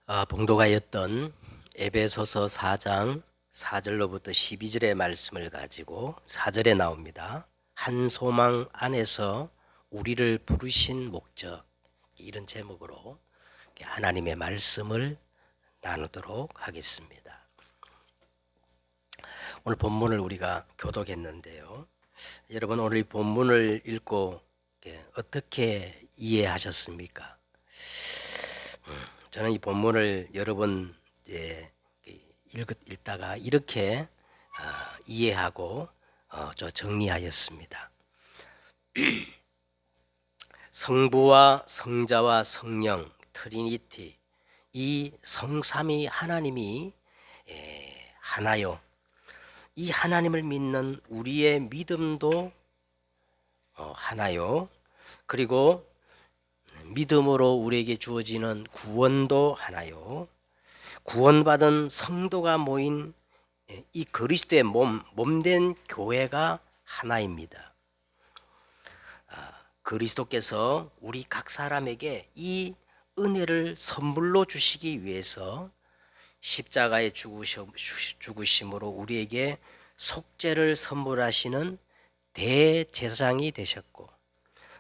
봉독하였던 에베소서 4장 4절로부터 12절의 말씀을 가지고 4절에 나옵니다. 한 소망 안에서 우리를 부르신 목적, 이런 제목으로 하나님의 말씀을 나누도록 하겠습니다. 오늘 본문을 우리가 교독했는데요. 여러분, 오늘 이 본문을 읽고 어떻게 이해하셨습니까? 저는 이 본문을 여러 번 읽다가 이렇게 이해하고 정리하였습니다. 성부와 성자와 성령 트리니티, 이 성삼위 하나님이 하나요. 이 하나님을 믿는 우리의 믿음도 하나요. 그리고 믿음으로 우리에게 주어지는 구원도 하나요. 구원받은 성도가 모인 이 그리스도의 몸된 교회가 하나입니다. 그리스도께서 우리 각 사람에게 이 은혜를 선물로 주시기 위해서 십자가에 죽으심으로 우리에게 속죄를 선물하시는 대제사장이 되셨고,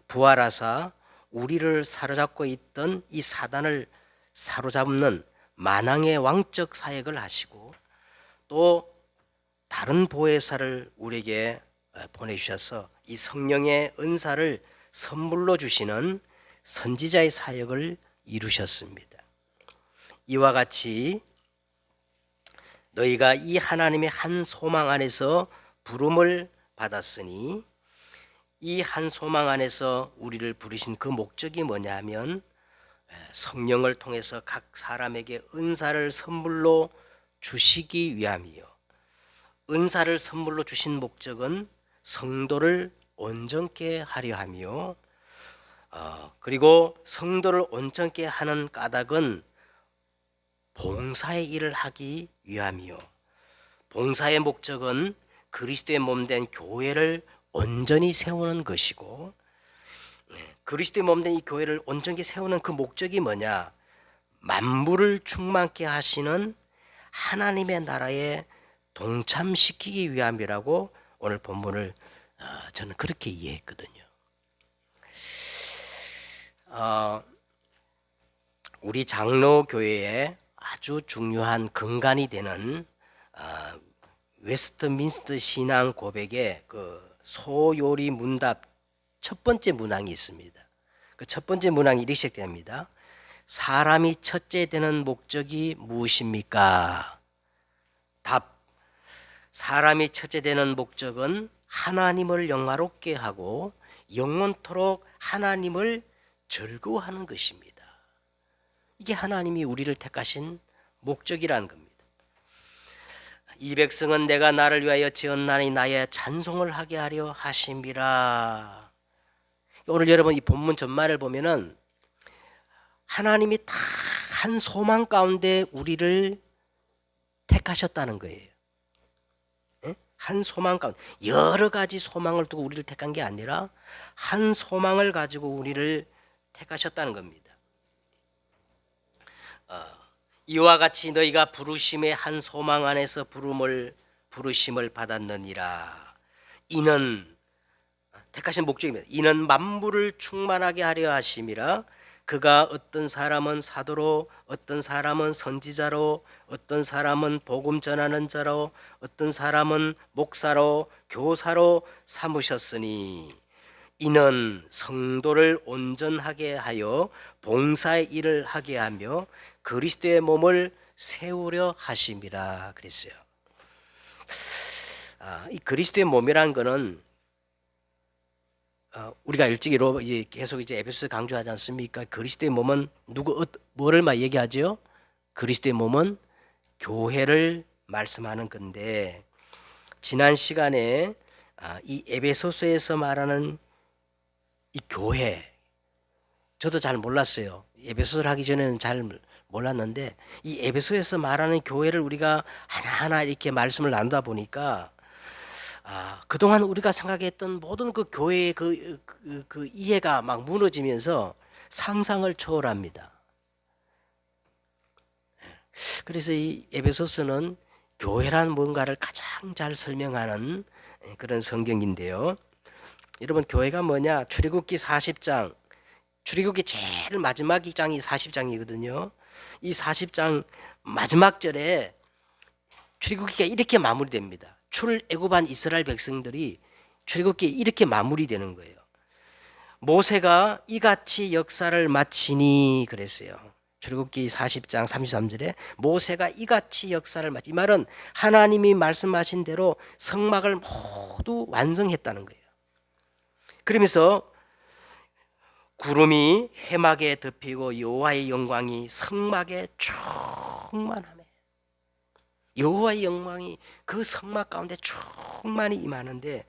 부활하사 우리를 사로잡고 있던 이 사단을 사로잡는 만왕의 왕적 사역을 하시고, 또 다른 보혜사를 우리에게 보내주셔서 이 성령의 은사를 선물로 주시는 선지자의 사역을 이루셨습니다. 이와 같이 너희가 이 하나님의 한 소망 안에서 부름을 받았으니, 이 한 소망 안에서 우리를 부르신 그 목적이 뭐냐 하면 성령을 통해서 각 사람에게 은사를 선물로 주시기 위함이요. 은사를 선물로 주신 목적은 성도를 온전케 하려 하며, 그리고 성도를 온전케 하는 까닭은 봉사의 일을 하기 위함이요. 봉사의 목적은 그리스도의 몸된 교회를 온전히 세우는 것이고, 그리스도의 몸된 이 교회를 온전히 세우는 그 목적이 뭐냐? 만물을 충만케 하시는 하나님의 나라에 동참시키기 위함이라고 오늘 본문을 저는 그렇게 이해했거든요. 우리 장로교회에 아주 중요한 근간이 되는 웨스트민스터 신앙 고백의 그 소요리 문답 첫 번째 문항이 있습니다. 그 첫 번째 문항이 이렇게 시작됩니다. 사람이 첫째 되는 목적이 무엇입니까? 답. 사람이 첫째 되는 목적은 하나님을 영화롭게 하고 영원토록 하나님을 즐거워하는 것입니다. 이게 하나님이 우리를 택하신 목적이라는 겁니다. 이 백성은 내가 나를 위하여 지었나니 나의 찬송을 하게 하려 하심이라. 오늘 여러분 이 본문 전말을 보면은 하나님이 다 한 소망 가운데 우리를 택하셨다는 거예요. 한 소망 가운데 여러 가지 소망을 두고 우리를 택한 게 아니라 한 소망을 가지고 우리를 택하셨다는 겁니다. 이와 같이 너희가 부르심의 한 소망 안에서 부르심을 받았느니라. 이는 택하신 목적입니다. 이는 만물을 충만하게 하려 하심이라. 그가 어떤 사람은 사도로, 어떤 사람은 선지자로, 어떤 사람은 복음 전하는 자로, 어떤 사람은 목사로, 교사로 삼으셨으니, 이는 성도를 온전하게 하여 봉사의 일을 하게 하며 그리스도의 몸을 세우려 하심이라 그랬어요. 이 그리스도의 몸이라는 것은 우리가 일찍이로 계속 에베소서 강조하지 않습니까? 그리스도의 몸은 뭐를 얘기하죠? 그리스도의 몸은 교회를 말씀하는 건데, 지난 시간에 이 에베소서에서 말하는 이 교회, 저도 잘 몰랐어요. 에베소서를 하기 전에는 잘 몰랐는데 이 에베소에서 말하는 교회를 우리가 하나하나 이렇게 말씀을 나누다 보니까 그동안 우리가 생각했던 모든 그 교회의 그 이해가 막 무너지면서 상상을 초월합니다. 그래서 이 에베소서는 교회란 뭔가를 가장 잘 설명하는 그런 성경인데요. 여러분, 교회가 뭐냐? 출애굽기 40장, 출애굽기 제일 마지막 장이 40장이거든요. 이 40장 마지막 절에 출애굽기가 이렇게 마무리됩니다. 출애굽한 이스라엘 백성들이 출애굽기에 이렇게 마무리되는 거예요. 모세가 이같이 역사를 마치니 그랬어요. 출애굽기 40장 33절에 모세가 이같이 역사를 마치, 이 말은 하나님이 말씀하신 대로 성막을 모두 완성했다는 거예요. 그러면서 구름이 회막에 덮이고 여호와의 영광이 성막에 충만하며, 여호와의 영광이 그 성막 가운데 충만히 임하는데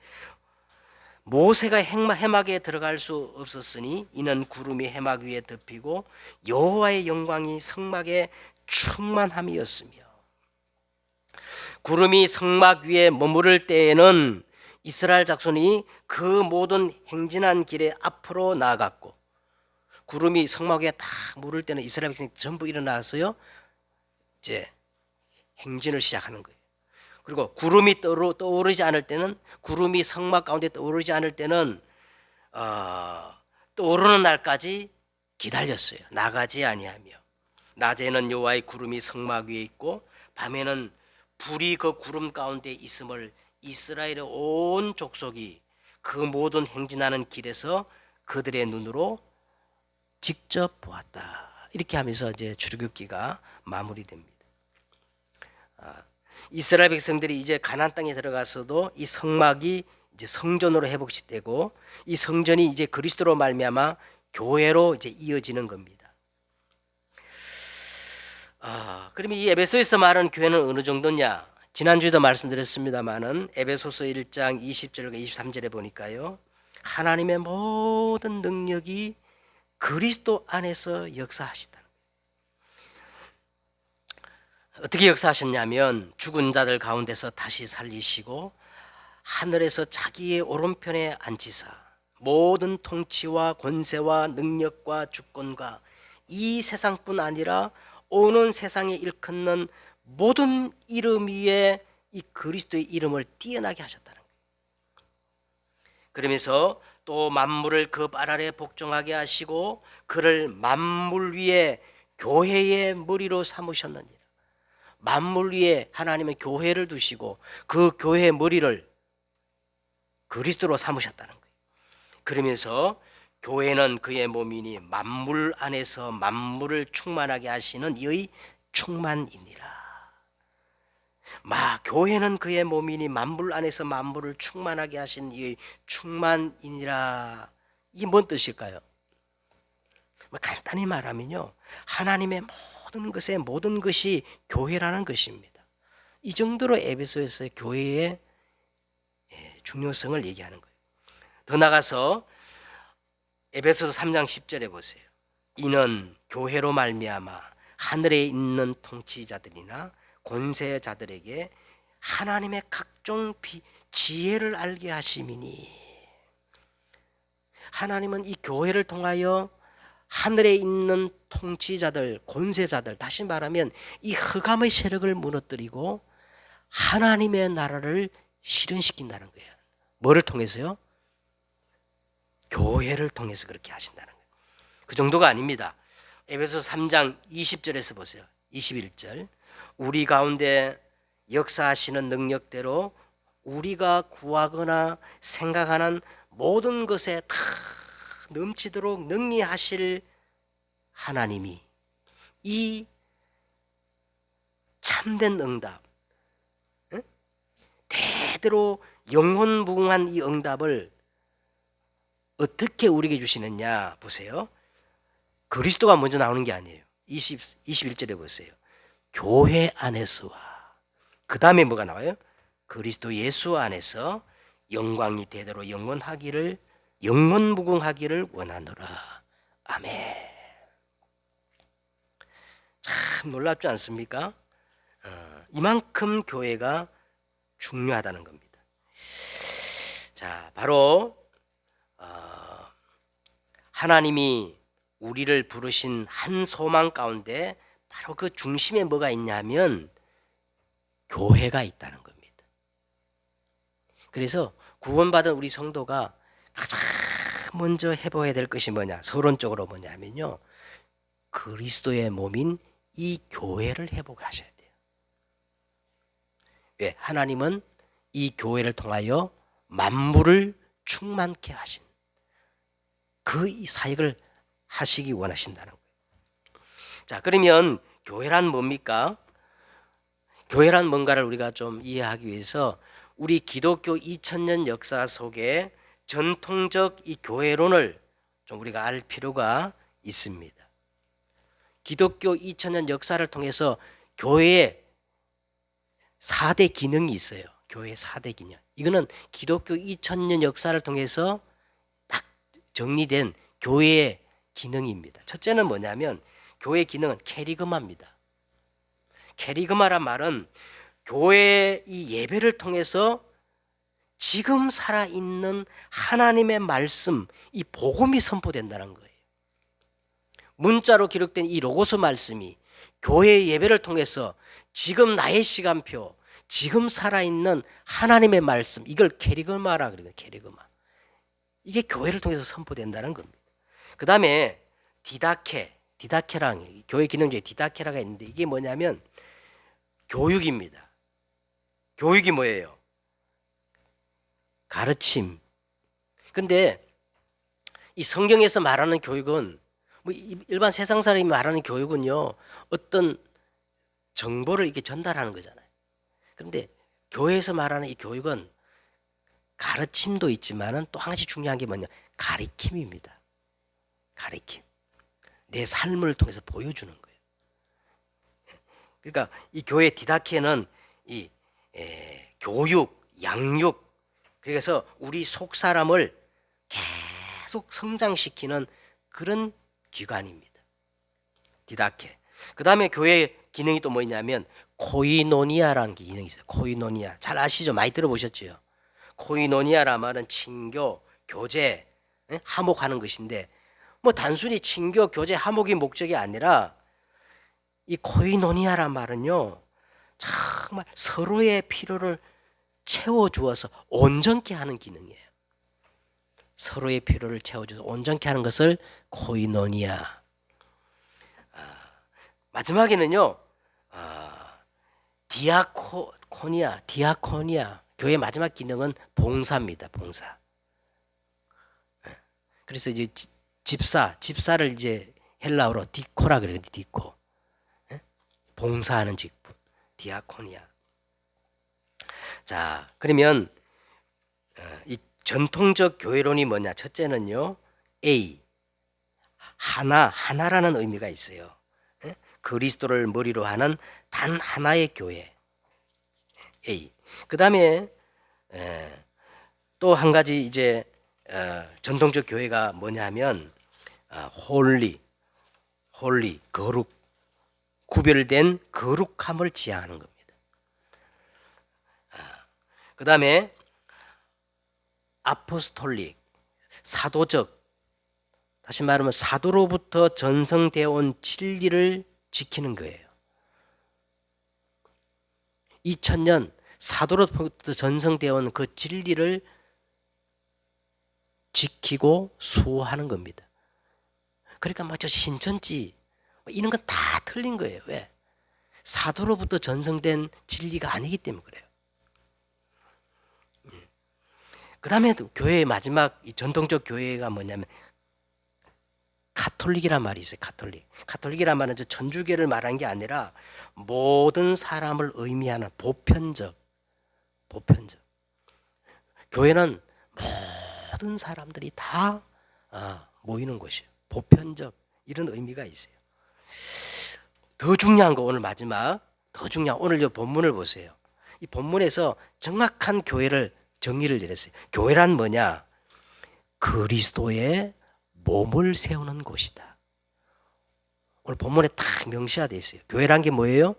모세가 회막에 들어갈 수 없었으니 이는 구름이 회막 위에 덮이고 여호와의 영광이 성막에 충만함이었으며, 구름이 성막 위에 머무를 때에는 이스라엘 자손이 그 모든 행진한 길에 앞으로 나아갔고, 구름이 성막 위에 딱 물을 때는 이스라엘 백성이 전부 일어나서요 이제 행진을 시작하는 거예요. 그리고 구름이 떠오르지 않을 때는, 구름이 성막 가운데 떠오르지 않을 때는 떠오르는 날까지 기다렸어요. 나가지 아니하며, 낮에는 여호와의 구름이 성막 위에 있고 밤에는 불이 그 구름 가운데 있음을 이스라엘의 온 족속이 그 모든 행진하는 길에서 그들의 눈으로 직접 보았다. 이렇게 하면서 이제 출애굽기가 마무리됩니다. 이스라엘 백성들이 이제 가나안 땅에 들어가서도 이 성막이 이제 성전으로 회복되고 이 성전이 이제 그리스도로 말미암아 교회로 이제 이어지는 겁니다. 그러면 이 에베소에서 말하는 교회는 어느 정도냐? 지난주에도 말씀드렸습니다만은 에베소서 1장 20절과 23절에 보니까요, 하나님의 모든 능력이 그리스도 안에서 역사하시다. 어떻게 역사하셨냐면 죽은 자들 가운데서 다시 살리시고 하늘에서 자기의 오른편에 앉히사 모든 통치와 권세와 능력과 주권과 이 세상뿐 아니라 오는 세상에 일컫는 모든 이름 위에 이 그리스도의 이름을 뛰어나게 하셨다는 거예요. 그러면서 또 만물을 그 발 아래 복종하게 하시고 그를 만물 위에 교회의 머리로 삼으셨느니라. 만물 위에 하나님은 교회를 두시고 그 교회의 머리를 그리스도로 삼으셨다는 거예요. 그러면서 교회는 그의 몸이니 만물 안에서 만물을 충만하게 하시는 이의 충만이니라. 교회는 그의 몸이니 만물 안에서 만물을 충만하게 하신 이의 충만이니라. 이게 뭔 뜻일까요? 간단히 말하면요, 하나님의 모든 것이 교회라는 것입니다. 이 정도로 에베소에서 교회의 중요성을 얘기하는 거예요. 더 나가서 에베소서 3장 10절에 보세요. 이는 교회로 말미암아 하늘에 있는 통치자들이나 권세자들에게 하나님의 각종 지혜를 알게 하심이니, 하나님은 이 교회를 통하여 하늘에 있는 통치자들, 권세자들, 다시 말하면 이 흑암의 세력을 무너뜨리고 하나님의 나라를 실현시킨다는 거예요. 뭐를 통해서요? 교회를 통해서 그렇게 하신다는 거예요. 그 정도가 아닙니다. 에베소서 3장 20절에서 보세요. 21절. 우리 가운데 역사하시는 능력대로 우리가 구하거나 생각하는 모든 것에 다 넘치도록 능히 하실 하나님이 이 참된 응답, 대대로 영혼무궁한 이 응답을 어떻게 우리에게 주시느냐 보세요. 그리스도가 먼저 나오는 게 아니에요. 21절에 보세요. 교회 안에서와, 그 다음에 뭐가 나와요? 그리스도 예수 안에서 영광이 대대로 영원무궁하기를 원하노라. 아멘. 참 놀랍지 않습니까? 이만큼 교회가 중요하다는 겁니다. 자, 바로 하나님이 우리를 부르신 한 소망 가운데 바로 그 중심에 뭐가 있냐면 교회가 있다는 겁니다. 그래서 구원받은 우리 성도가 가장 먼저 해봐야 될 것이 뭐냐, 서론적으로 뭐냐면요, 그리스도의 몸인 이 교회를 회복하셔야 돼요. 왜? 하나님은 이 교회를 통하여 만물을 충만케 하신 그 이 사역을 하시기 원하신다는 거예요. 자, 그러면 교회란 뭡니까? 교회란 뭔가를 우리가 좀 이해하기 위해서 우리 기독교 2000년 역사 속에 전통적 이 교회론을 좀 우리가 알 필요가 있습니다. 기독교 2000년 역사를 통해서 교회의 4대 기능이 있어요. 교회의 4대 기능. 이거는 기독교 2000년 역사를 통해서 딱 정리된 교회의 기능입니다. 첫째는 뭐냐면 교회의 기능은 캐리그마입니다. 캐리그마란 말은 교회의 이 예배를 통해서 지금 살아있는 하나님의 말씀, 이 복음이 선포된다는 거예요. 문자로 기록된 이 로고스 말씀이 교회의 예배를 통해서 지금 나의 시간표, 지금 살아있는 하나님의 말씀, 이걸 캐리그마라 그래요. 캐리그마. 이게 교회를 통해서 선포된다는 겁니다. 그 다음에 디다케랑 교회 기능 중에 디다케라가 있는데 이게 뭐냐면 교육입니다. 교육이 뭐예요? 가르침. 근데 이 성경에서 말하는 교육은 뭐 일반 세상 사람이 말하는 교육은요, 어떤 정보를 이렇게 전달하는 거잖아요. 그런데 교회에서 말하는 이 교육은 가르침도 있지만은 또 한 가지 중요한 게 뭐냐? 가리킴입니다. 가리킴. 내 삶을 통해서 보여주는 거예요. 그러니까 이 교회 디다케는 이 교육, 양육, 그래서 우리 속 사람을 계속 성장시키는 그런 기관입니다. 디다케. 그 다음에 교회의 기능이 또 뭐냐면 코이노니아라는 기능이 있어요. 코이노니아. 잘 아시죠? 많이 들어보셨죠? 코이노니아라 말은 친교, 교제, 화목하는 것인데 뭐 단순히 친교, 교제, 화목이 목적이 아니라 이 코이노니아란 말은요, 정말 서로의 필요를 채워주어서 온전케 하는 기능이에요. 서로의 필요를 채워줘서 온전케 하는 것을 코이노니아. 마지막에는요, 디아코니아. 교회 마지막 기능은 봉사입니다. 봉사. 그래서 이제 집사를 이제 헬라어로 디코라 그래요. 디코. 봉사하는 직분. 디아코니아. 자, 그러면 이 전통적 교회론이 뭐냐? 첫째는요, A, 하나라는 의미가 있어요. 그리스도를 머리로 하는 단 하나의 교회. A. 그 다음에 또 한 가지 이제 전통적 교회가 뭐냐면 홀리, 거룩, 구별된 거룩함을 지향하는 겁니다. 그 다음에 아포스톨릭, 사도적, 다시 말하면 사도로부터 전성되어 온 진리를 지키는 거예요. 2000년 사도로부터 전성되어 온 그 진리를 지키고 수호하는 겁니다. 그러니까 막 저 신천지 이런 건 다 틀린 거예요. 왜? 사도로부터 전성된 진리가 아니기 때문에 그래요. 그 다음에 교회의 마지막 이 전통적 교회가 뭐냐면 카톨릭이란 말이 있어요. 카톨릭이란 말은 저 천주교를 말한 게 아니라 모든 사람을 의미하는 보편적. 교회는 모든 사람들이 다 모이는 곳이에요. 보편적 이런 의미가 있어요. 더 중요한 거 오늘 마지막 오늘 이 본문을 보세요. 이 본문에서 정확한 교회를 정의를 내렸어요. 교회란 뭐냐? 그리스도의 몸을 세우는 곳이다. 오늘 본문에 딱 명시화되어 있어요. 교회란 게 뭐예요?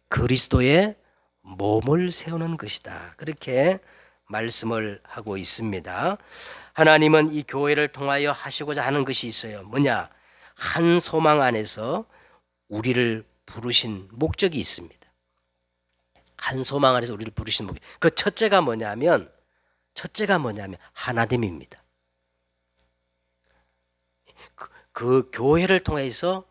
그리스도의 몸을 세우는 것이다. 그렇게 말씀을 하고 있습니다. 하나님은 이 교회를 통하여 하시고자 하는 것이 있어요. 뭐냐? 한 소망 안에서 우리를 부르신 목적이 있습니다. 한 소망 안에서 우리를 부르신 목적. 그 첫째가 뭐냐면 하나됨입니다. 그 교회를 통해서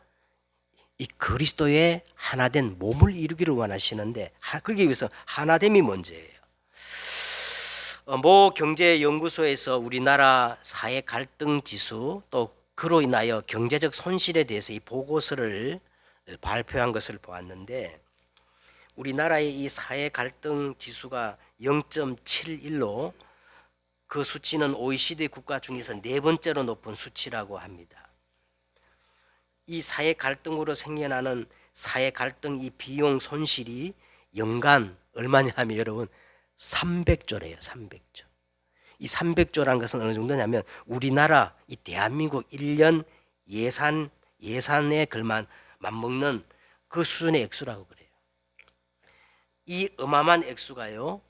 이 그리스도의 하나된 몸을 이루기를 원하시는데 그러기 위해서 하나됨이 문제예요. 모 경제연구소에서 우리나라 사회 갈등 지수 또 그로 인하여 경제적 손실에 대해서 이 보고서를 발표한 것을 보았는데 우리나라의 이 사회 갈등 지수가 0.71로 그 수치는 OECD 국가 중에서 네 번째로 높은 수치라고 합니다. 이 사회 갈등으로 생겨나는 사회 갈등 이 비용 손실이 연간 얼마냐 하면 여러분 300조래요. 300조. 이 300조라는 것은 어느 정도냐면 우리나라 이 대한민국 1년 예산에 걸만 맞먹는 그 수준의 액수라고 그래요. 이 어마어마한 액수가요.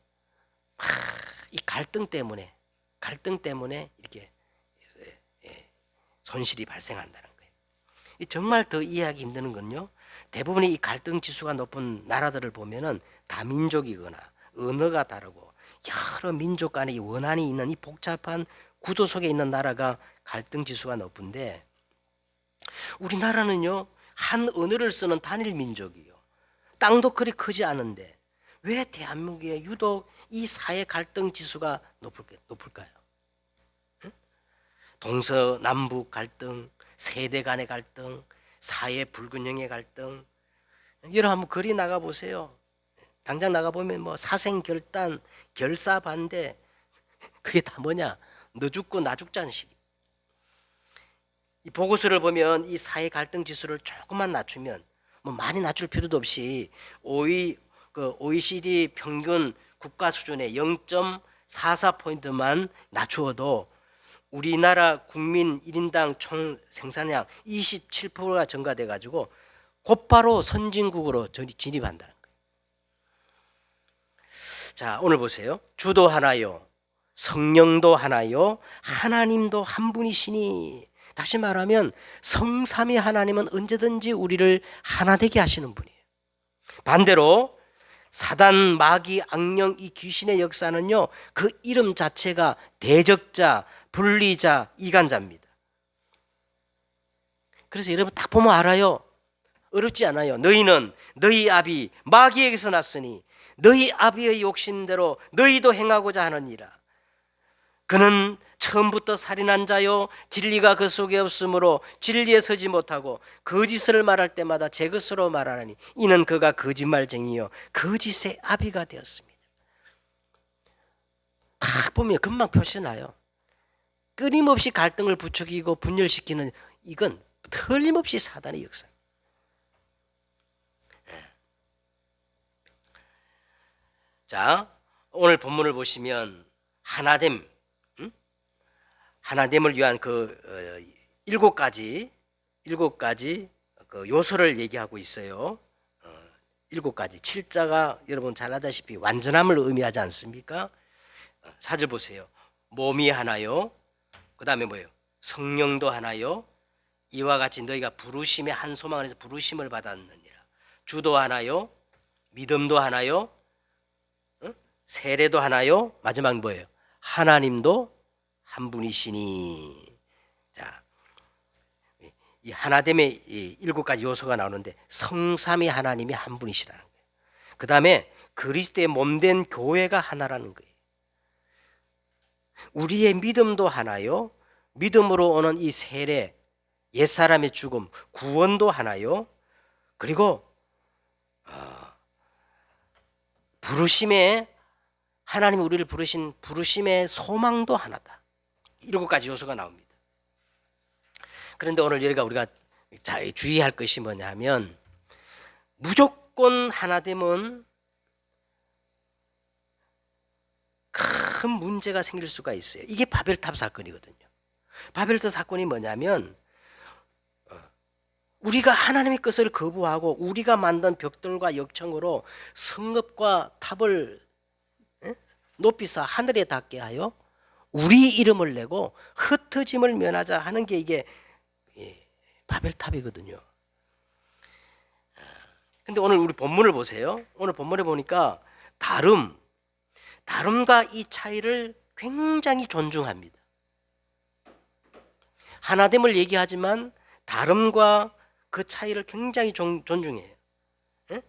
이 갈등 때문에 이렇게 손실이 발생한다는 거예요. 정말 더 이해하기 힘든 건요. 대부분의 이 갈등 지수가 높은 나라들을 보면은 다민족이거나 언어가 다르고 여러 민족 간의 이 원한이 있는 이 복잡한 구조 속에 있는 나라가 갈등 지수가 높은데 우리나라는요 한 언어를 쓰는 단일 민족이요. 땅도 그리 크지 않은데 왜 대한민국에 유독 이 사회 갈등 지수가 높을까요? 응? 동서남북 갈등, 세대 간의 갈등, 사회 불균형의 갈등. 여러분 한번 거리 나가 보세요. 당장 나가 보면 뭐 사생결단, 결사반대 그게 다 뭐냐? 너 죽고 나 죽자는 식. 이 보고서를 보면 이 사회 갈등 지수를 조금만 낮추면 뭐 많이 낮출 필요도 없이 OECD 평균 국가 수준의 0.44포인트만 낮추어도 우리나라 국민 1인당 총 생산량 27%가 증가돼 가지고 곧바로 선진국으로 진입한다는 거예요. 자, 오늘 보세요. 주도 하나요. 성령도 하나요. 하나님도 한 분이시니. 다시 말하면 성삼위 하나님은 언제든지 우리를 하나 되게 하시는 분이에요. 반대로 사단, 마귀, 악령, 이 귀신의 역사는요. 그 이름 자체가 대적자, 분리자, 이간자입니다. 그래서 여러분 딱 보면 알아요. 어렵지 않아요. 너희는 너희 아비 마귀에게서 났으니 너희 아비의 욕심대로 너희도 행하고자 하느니라. 그는 처음부터 살인한 자요 진리가 그 속에 없으므로 진리에 서지 못하고 거짓을 말할 때마다 제 것으로 말하느니 이는 그가 거짓말쟁이요 거짓의 아비가 되었습니다. 딱 보면 금방 표시나요. 끊임없이 갈등을 부추기고 분열시키는 이건 틀림없이 사단의 역사. 자, 오늘 본문을 보시면 하나됨을 위한 그 7가지 그 요소를 얘기하고 있어요. 7가지. 7자가 여러분 잘 아다시피 완전함을 의미하지 않습니까? 4절 보세요. 몸이 하나요. 그 다음에 뭐예요? 성령도 하나요. 이와 같이 너희가 부르심의 한 소망 안에서 부르심을 받았느니라. 주도 하나요. 믿음도 하나요. 세례도 하나요. 마지막 뭐예요? 하나님도 한 분이시니. 자, 이 하나됨의 이 7가지 요소가 나오는데 성삼위 하나님이 한 분이시라는 거예요. 그 다음에 그리스도의 몸된 교회가 하나라는 거예요. 우리의 믿음도 하나요. 믿음으로 오는 이 세례, 옛사람의 죽음, 구원도 하나요. 그리고 부르심의 하나님이 우리를 부르신 부르심의 소망도 하나다. 7가지 요소가 나옵니다. 그런데 오늘 우리가 주의할 것이 뭐냐면 무조건 하나됨은 큰 문제가 생길 수가 있어요. 이게 바벨탑 사건이거든요. 바벨탑 사건이 뭐냐면 우리가 하나님의 것을 거부하고 우리가 만든 벽돌과 역청으로 성읍과 탑을 높이서 하늘에 닿게 하여 우리 이름을 내고 흩어짐을 면하자 하는 게 이게 바벨탑이거든요. 근데 오늘 우리 본문을 보세요. 오늘 본문에 보니까 다름과 이 차이를 굉장히 존중합니다. 하나됨을 얘기하지만 다름과 그 차이를 굉장히 존중해요. 예?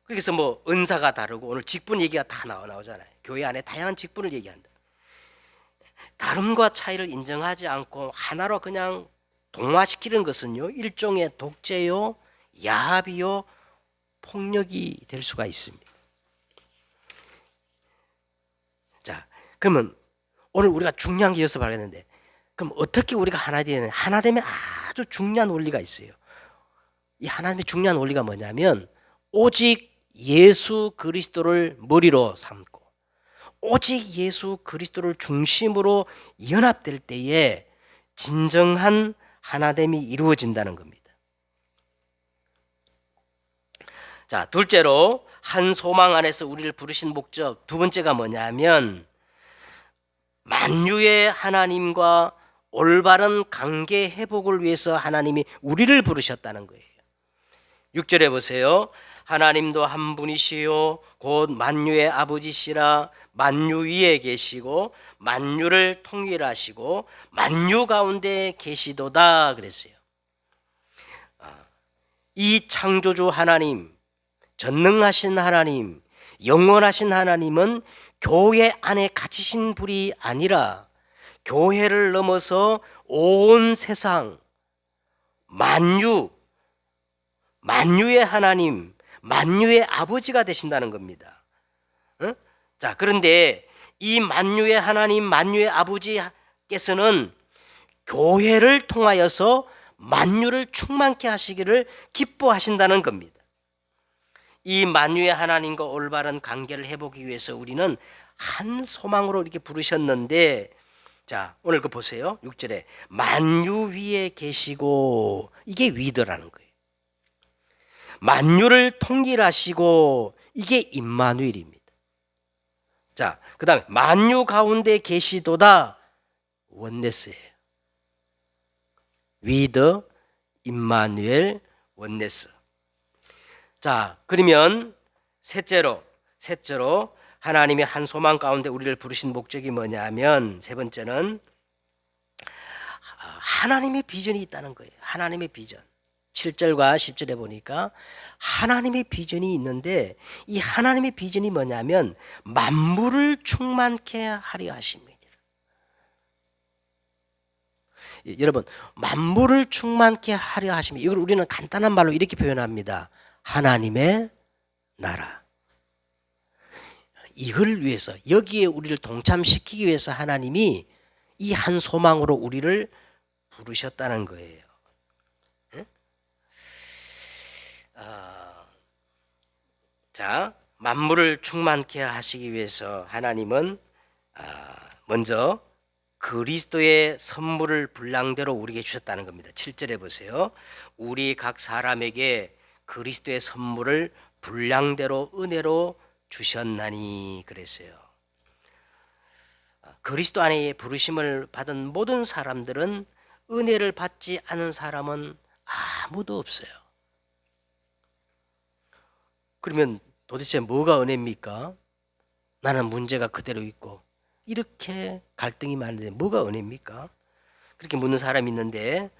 그래서 뭐 은사가 다르고 오늘 직분 얘기가 다 나오잖아요. 교회 안에 다양한 직분을 얘기한다. 다름과 차이를 인정하지 않고 하나로 그냥 동화시키는 것은요, 일종의 독재요, 야합이요, 폭력이 될 수가 있습니다. 자, 그러면 오늘 우리가 중요한 게 연습을 하겠는데, 그럼 어떻게 우리가 하나 되는, 하나 되면 아주 중요한 원리가 있어요. 이 하나님의 중요한 원리가 뭐냐면, 오직 예수 그리스도를 머리로 삼고, 오직 예수 그리스도를 중심으로 연합될 때에 진정한 하나됨이 이루어진다는 겁니다. 자, 둘째로 한 소망 안에서 우리를 부르신 목적, 두 번째가 뭐냐면 만유의 하나님과 올바른 관계 회복을 위해서 하나님이 우리를 부르셨다는 거예요. 6절에 보세요. 하나님도 한 분이시요 곧 만유의 아버지시라. 만유 위에 계시고 만유를 통일하시고 만유 가운데 계시도다 그랬어요. 이 창조주 하나님, 전능하신 하나님, 영원하신 하나님은 교회 안에 갇히신 분이 아니라 교회를 넘어서 온 세상 만유의 하나님, 만유의 아버지가 되신다는 겁니다. 자, 그런데 이 만유의 하나님, 만유의 아버지께서는 교회를 통하여서 만유를 충만케 하시기를 기뻐하신다는 겁니다. 이 만유의 하나님과 올바른 관계를 해보기 위해서 우리는 한 소망으로 이렇게 부르셨는데, 자, 오늘 그 보세요. 6절에 만유 위에 계시고, 이게 위더라는 거예요. 만유를 통일하시고, 이게 임마누엘입니다. 자, 그 다음에 만유 가운데 계시도다, 원네스예요. 위더 임마누엘 원네스. 자, 그러면 셋째로 하나님의 한 소망 가운데 우리를 부르신 목적이 뭐냐면, 세 번째는 하나님의 비전이 있다는 거예요. 하나님의 비전. 7절과 10절에 보니까 하나님의 비전이 있는데, 이 하나님의 비전이 뭐냐면 만물을 충만케 하려 하십니다. 여러분, 만물을 충만케 하려 하십니다. 이걸 우리는 간단한 말로 이렇게 표현합니다. 하나님의 나라. 이걸 위해서, 여기에 우리를 동참시키기 위해서 하나님이 이 한 소망으로 우리를 부르셨다는 거예요. 자, 만물을 충만케 하시기 위해서 하나님은 먼저 그리스도의 선물을 분량대로 우리에게 주셨다는 겁니다. 7절에 보세요. 우리 각 사람에게 그리스도의 선물을 분량대로 은혜로 주셨나니 그랬어요. 그리스도 안에 부르심을 받은 모든 사람들은 은혜를 받지 않은 사람은 아무도 없어요. 그러면 도대체 뭐가 은혜입니까? 나는 문제가 그대로 있고 이렇게 갈등이 많은데 뭐가 은혜입니까? 그렇게 묻는 사람이 있는데,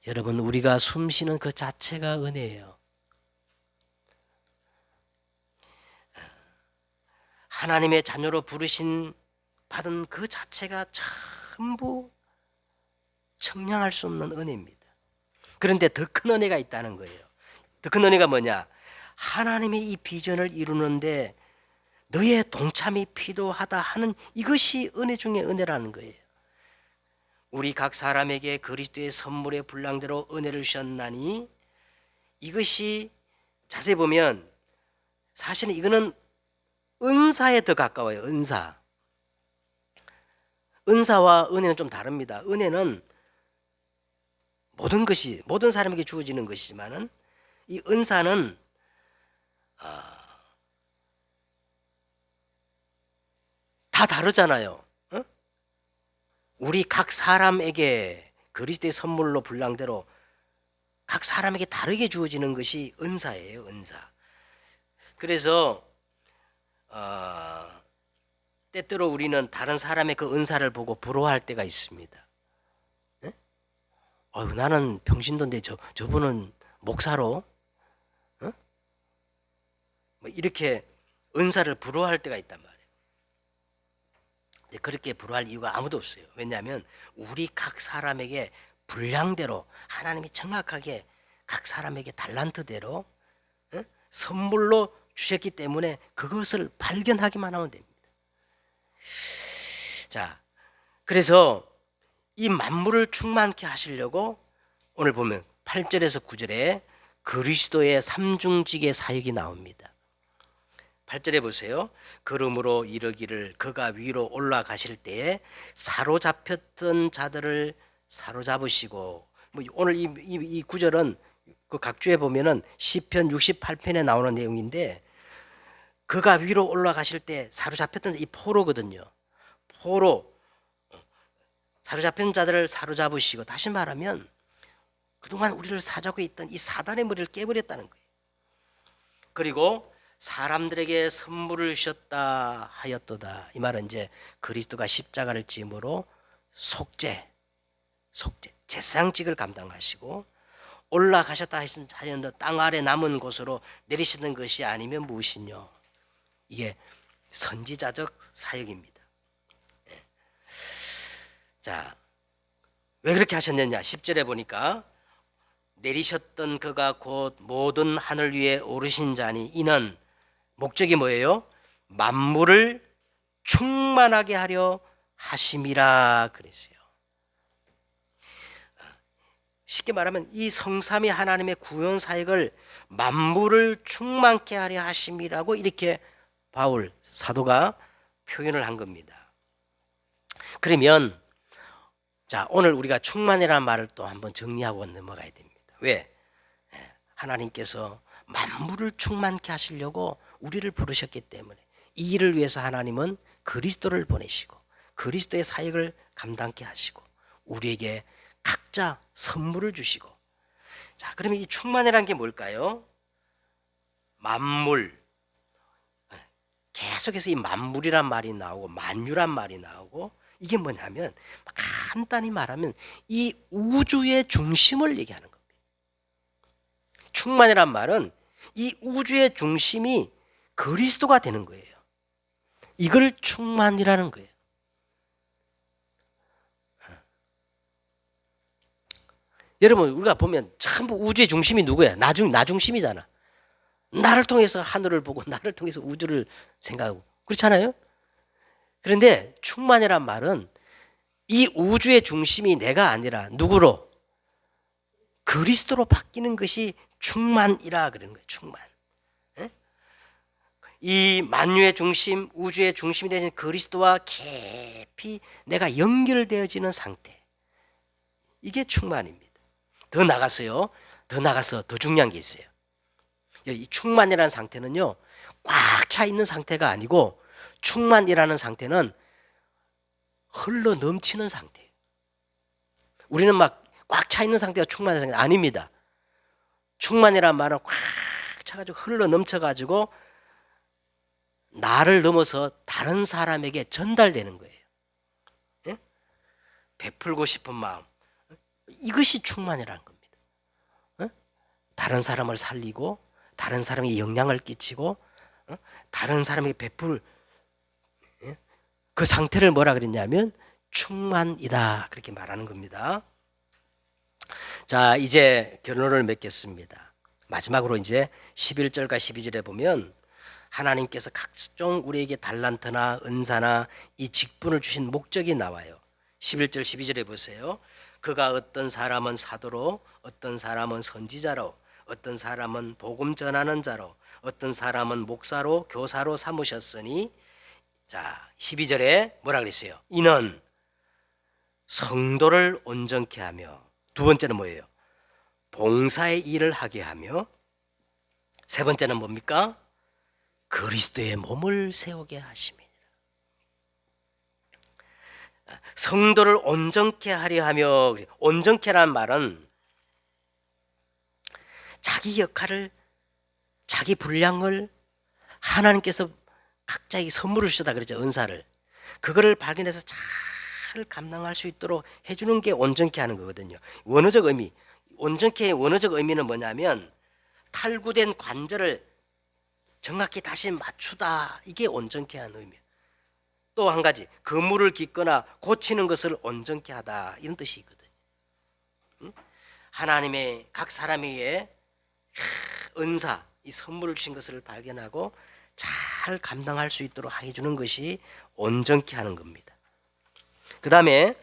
여러분, 우리가 숨 쉬는 그 자체가 은혜예요. 하나님의 자녀로 부르신 받은 그 자체가 전부 청량할 수 없는 은혜입니다. 그런데 더 큰 은혜가 있다는 거예요. 더 큰 은혜가 뭐냐? 하나님의 이 비전을 이루는데 너의 동참이 필요하다 하는 이것이 은혜 중에 은혜라는 거예요. 우리 각 사람에게 그리스도의 선물의 분량대로 은혜를 주셨나니, 이것이 자세히 보면 사실은 이거는 은사에 더 가까워요. 은사와 은혜는 좀 다릅니다. 은혜는 모든 사람에게 주어지는 것이지만은, 이 은사는 다 다르잖아요. 우리 각 사람에게 그리스도의 선물로 분량대로 각 사람에게 다르게 주어지는 것이 은사예요, 은사. 그래서 때때로 우리는 다른 사람의 그 은사를 보고 부러워할 때가 있습니다. 예? 나는 평신도인데 저분은 목사로 뭐 이렇게 은사를 부러워할 때가 있단 말이에요. 근데 그렇게 부러워할 이유가 아무도 없어요. 왜냐하면 우리 각 사람에게 분량대로 하나님이 정확하게 각 사람에게 달란트대로 선물로 주셨기 때문에 그것을 발견하기만 하면 됩니다. 자, 그래서 이 만물을 충만케 하시려고 오늘 보면 8절에서 9절에 그리스도의 삼중직의 사역이 나옵니다. 8절에 보세요. 그러므로 이르기를 그가 위로 올라가실 때에 사로잡혔던 자들을 사로잡으시고, 뭐 오늘 이 구절은 그 각주에 보면은 시편 68편에 나오는 내용인데, 그가 위로 올라가실 때 사로잡혔던 이 포로거든요. 포로, 사로잡힌 자들을 사로잡으시고, 다시 말하면 그동안 우리를 사자고 있던 이 사단의 머리를 깨버렸다는 거예요. 그리고 사람들에게 선물을 주셨다 하였도다. 이 말은 이제 그리스도가 십자가를 짐으로 속죄, 제사장직을 감당하시고 올라가셨다 하였는데 땅 아래 남은 곳으로 내리시는 것이 아니면 무엇이뇨? 이게 선지자적 사역입니다. 자, 왜 그렇게 하셨느냐? 10절에 보니까 내리셨던 그가 곧 모든 하늘 위에 오르신 자니 이는 목적이 뭐예요? 만물을 충만하게 하려 하심이라 그랬어요. 쉽게 말하면 이 성삼위 하나님의 구원 사역을 만물을 충만케 하려 하심이라고 이렇게 바울 사도가 표현을 한 겁니다. 그러면 자, 오늘 우리가 충만이라는 말을 또 한번 정리하고 넘어가야 됩니다. 왜? 하나님께서 만물을 충만케 하시려고 우리를 부르셨기 때문에 이 일을 위해서 하나님은 그리스도를 보내시고 그리스도의 사역을 감당케 하시고 우리에게 각자 선물을 주시고, 자, 그러면 이 충만이라는 게 뭘까요? 만물, 계속해서 이 만물이란 말이 나오고 만유란 말이 나오고, 이게 뭐냐면 간단히 말하면 이 우주의 중심을 얘기하는 겁니다. 충만이란 말은 이 우주의 중심이 그리스도가 되는 거예요. 이걸 충만이라는 거예요. 여러분, 우리가 보면 전부 우주의 중심이 누구야? 나 중심이잖아. 나를 통해서 하늘을 보고 나를 통해서 우주를 생각하고 그렇잖아요. 그런데 충만이란 말은 이 우주의 중심이 내가 아니라 누구로? 그리스도로 바뀌는 것이 충만이라 그러는 거예요. 충만. 이 만유의 중심, 우주의 중심이 되는 그리스도와 깊이 내가 연결되어지는 상태, 이게 충만입니다. 더 나가서 더 중요한 게 있어요. 이 충만이라는 상태는요, 꽉 차 있는 상태가 아니고 충만이라는 상태는 흘러 넘치는 상태예요. 우리는 막 꽉 차 있는 상태가 충만한 상태 아닙니다. 충만이라는 말은 꽉 차가지고 흘러 넘쳐가지고 나를 넘어서 다른 사람에게 전달되는 거예요. 예? 베풀고 싶은 마음, 이것이 충만이라는 겁니다. 다른 사람을 살리고 다른 사람에게 영향을 끼치고 다른 사람에게 베풀 그 상태를 뭐라 그랬냐면 충만이다, 그렇게 말하는 겁니다. 자, 이제 결론을 맺겠습니다. 마지막으로 이제 11절과 12절에 보면 하나님께서 각종 우리에게 달란트나 은사나 이 직분을 주신 목적이 나와요. 11절 12절에 보세요. 그가 어떤 사람은 사도로, 어떤 사람은 선지자로, 어떤 사람은 복음 전하는 자로, 어떤 사람은 목사로, 교사로 삼으셨으니, 자, 12절에 뭐라 그랬어요? 이는 성도를 온전케 하며, 두 번째는 뭐예요? 봉사의 일을 하게 하며, 세 번째는 뭡니까? 그리스도의 몸을 세우게 하심이니라. 성도를 온전케 하려 하며, 온전케란 말은 자기 역할을, 자기 분량을 하나님께서 각자에게 선물을 주셨다 그랬죠. 은사를. 그거를 발견해서 잘 감당할 수 있도록 해주는 게 온전케 하는 거거든요. 원어적 의미, 온전케의 원어적 의미는 뭐냐면 탈구된 관절을 정확히 다시 맞추다, 이게 온전케 하는 의미예요. 또 한 가지, 그물을 깃거나 고치는 것을 온전케 하다, 이런 뜻이 있거든요. 하나님의 각 사람에게 은사, 이 선물을 주신 것을 발견하고 잘 감당할 수 있도록 해주는 것이 온전케 하는 겁니다. 그 다음에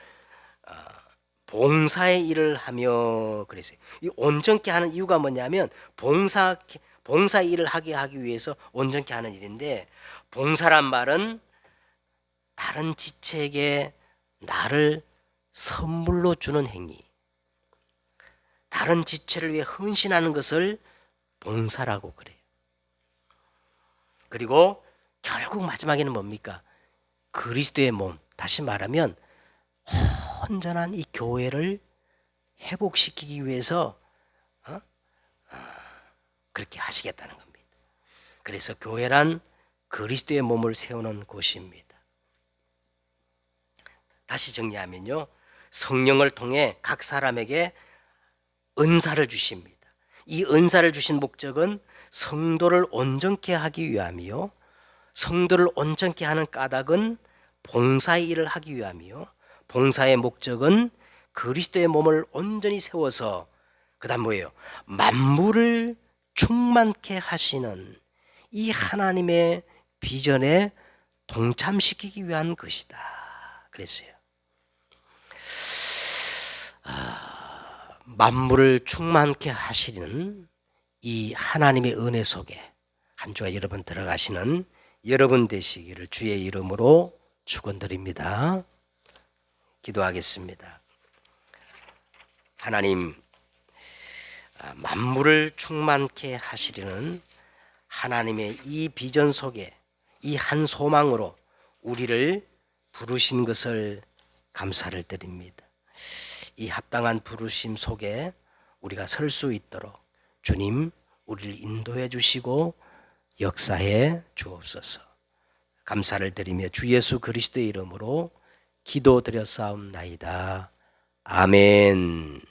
봉사의 일을 하며 그랬어요. 이 온전케 하는 이유가 뭐냐면 봉사 일을 하기 위해서 온전케 하는 일인데, 봉사란 말은 다른 지체에게 나를 선물로 주는 행위, 다른 지체를 위해 헌신하는 것을 봉사라고 그래요. 그리고 결국 마지막에는 뭡니까? 그리스도의 몸, 다시 말하면 온전한 이 교회를 회복시키기 위해서 그렇게 하시겠다는 겁니다. 그래서 교회란 그리스도의 몸을 세우는 곳입니다. 다시 정리하면요, 성령을 통해 각 사람에게 은사를 주십니다. 이 은사를 주신 목적은 성도를 온전케 하기 위함이요, 성도를 온전케 하는 까닭은 봉사의 일을 하기 위함이요, 봉사의 목적은 그리스도의 몸을 온전히 세워서 그다음 뭐예요? 만물을 충만케 하시는 이 하나님의 비전에 동참시키기 위한 것이다 그랬어요. 만물을 충만케 하시는 이 하나님의 은혜 속에 한 주가 여러분 들어가시는 여러분 되시기를 주의 이름으로 축원드립니다. 기도하겠습니다. 하나님, 만물을 충만케 하시려는 하나님의 이 비전 속에 이 한 소망으로 우리를 부르신 것을 감사를 드립니다. 이 합당한 부르심 속에 우리가 설 수 있도록 주님 우리를 인도해 주시고 역사해 주옵소서. 감사를 드리며 주 예수 그리스도의 이름으로 기도드렸사옵나이다. 아멘.